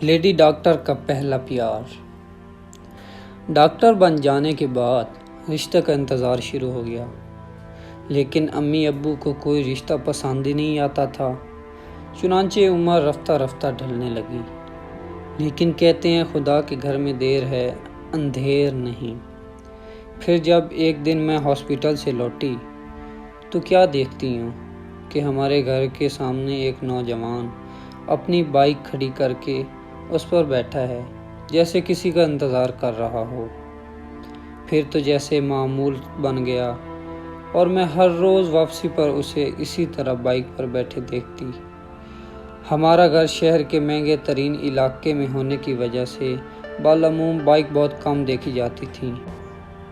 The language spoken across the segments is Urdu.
لیڈی ڈاکٹر کا پہلا پیار۔ ڈاکٹر بن جانے کے بعد رشتہ کا انتظار شروع ہو گیا، لیکن امی ابو کو کوئی رشتہ پسند ہی نہیں آتا تھا۔ چنانچہ عمر رفتہ رفتہ ڈھلنے لگی، لیکن کہتے ہیں خدا کے گھر میں دیر ہے اندھیر نہیں۔ پھر جب ایک دن میں ہاسپٹل سے لوٹی تو کیا دیکھتی ہوں کہ ہمارے گھر کے سامنے ایک نوجوان اپنی بائک کھڑی کر کے اس پر بیٹھا ہے، جیسے کسی کا انتظار کر رہا ہو۔ پھر تو جیسے معمول بن گیا اور میں ہر روز واپسی پر اسے اسی طرح بائک پر بیٹھے دیکھتی۔ ہمارا گھر شہر کے مہنگے ترین علاقے میں ہونے کی وجہ سے بالعموم بائک بہت کم دیکھی جاتی تھی۔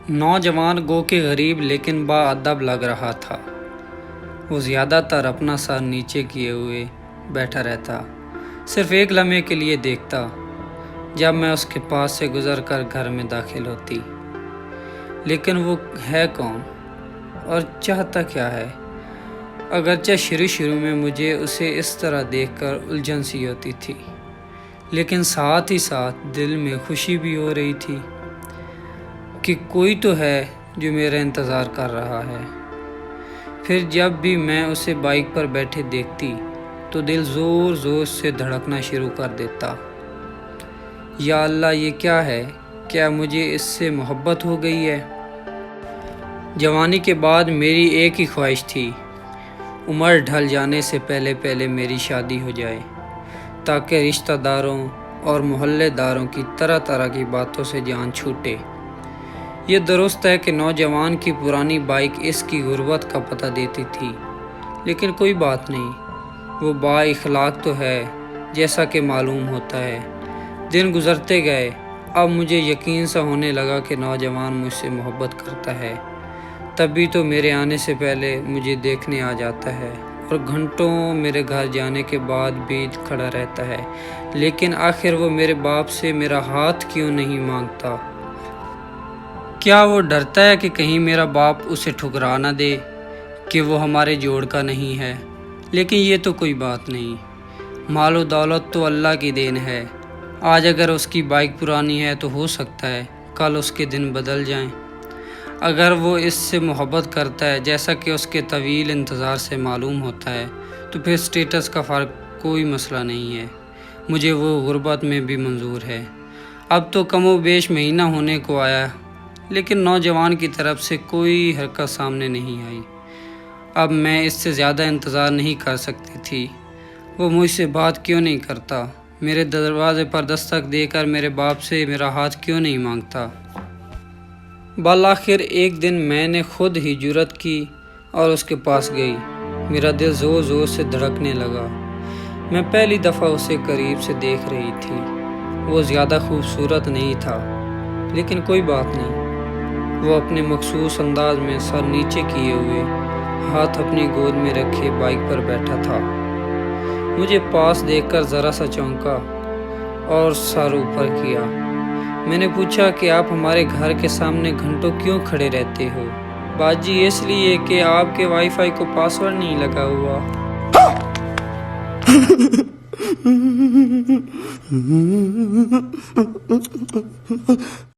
نوجوان گو کہ غریب لیکن باادب لگ رہا تھا۔ وہ زیادہ تر اپنا سر نیچے کیے ہوئے بیٹھا رہتا، صرف ایک لمحے کے لیے دیکھتا جب میں اس کے پاس سے گزر کر گھر میں داخل ہوتی۔ لیکن وہ ہے کون اور چاہتا کیا ہے؟ اگرچہ شروع میں مجھے اسے اس طرح دیکھ کر الجھن سی ہوتی تھی، لیکن ساتھ ہی ساتھ دل میں خوشی بھی ہو رہی تھی کہ کوئی تو ہے جو میرا انتظار کر رہا ہے۔ پھر جب بھی میں اسے بائک پر بیٹھے دیکھتی تو دل زور زور سے دھڑکنا شروع کر دیتا۔ یا اللہ، یہ کیا ہے؟ کیا مجھے اس سے محبت ہو گئی ہے؟ جوانی کے بعد میری ایک ہی خواہش تھی، عمر ڈھل جانے سے پہلے میری شادی ہو جائے، تاکہ رشتہ داروں اور محلے داروں کی طرح طرح کی باتوں سے جان چھوٹے۔ یہ درست ہے کہ نوجوان کی پرانی بائک اس کی غربت کا پتہ دیتی تھی، لیکن کوئی بات نہیں، وہ با اخلاق تو ہے جیسا کہ معلوم ہوتا ہے۔ دن گزرتے گئے، اب مجھے یقین سا ہونے لگا کہ نوجوان مجھ سے محبت کرتا ہے، تبھی تو میرے آنے سے پہلے مجھے دیکھنے آ جاتا ہے اور گھنٹوں میرے گھر جانے کے بعد بھی کھڑا رہتا ہے۔ لیکن آخر وہ میرے باپ سے میرا ہاتھ کیوں نہیں مانگتا؟ کیا وہ ڈرتا ہے کہ کہیں میرا باپ اسے ٹھکرا نہ دے کہ وہ ہمارے جوڑ کا نہیں ہے؟ لیکن یہ تو کوئی بات نہیں، مال و دولت تو اللہ کی دین ہے۔ آج اگر اس کی بائک پرانی ہے تو ہو سکتا ہے کل اس کے دن بدل جائیں۔ اگر وہ اس سے محبت کرتا ہے جیسا کہ اس کے طویل انتظار سے معلوم ہوتا ہے، تو پھر سٹیٹس کا فرق کوئی مسئلہ نہیں ہے، مجھے وہ غربت میں بھی منظور ہے۔ اب تو کم و بیش مہینہ ہونے کو آیا، لیکن نوجوان کی طرف سے کوئی حرکت سامنے نہیں آئی۔ اب میں اس سے زیادہ انتظار نہیں کر سکتی تھی۔ وہ مجھ سے بات کیوں نہیں کرتا؟ میرے دروازے پر دستک دے کر میرے باپ سے میرا ہاتھ کیوں نہیں مانگتا؟ بالآخر ایک دن میں نے خود ہی جرأت کی اور اس کے پاس گئی۔ میرا دل زور زور سے دھڑکنے لگا۔ میں پہلی دفعہ اسے قریب سے دیکھ رہی تھی۔ وہ زیادہ خوبصورت نہیں تھا، لیکن کوئی بات نہیں۔ وہ اپنے مخصوص انداز میں سر نیچے کیے ہوئے، ہاتھ اپنی گود میں رکھے بائک پر بیٹھا تھا۔ مجھے پاس دیکھ کر ذرا سا چونکا اور سر اوپر کیا۔ میں نے پوچھا کہ آپ ہمارے گھر کے سامنے گھنٹوں کیوں کھڑے رہتے ہو؟ باجی، اس لیے کہ آپ کے وائی فائی کو پاسورڈ نہیں لگا ہوا۔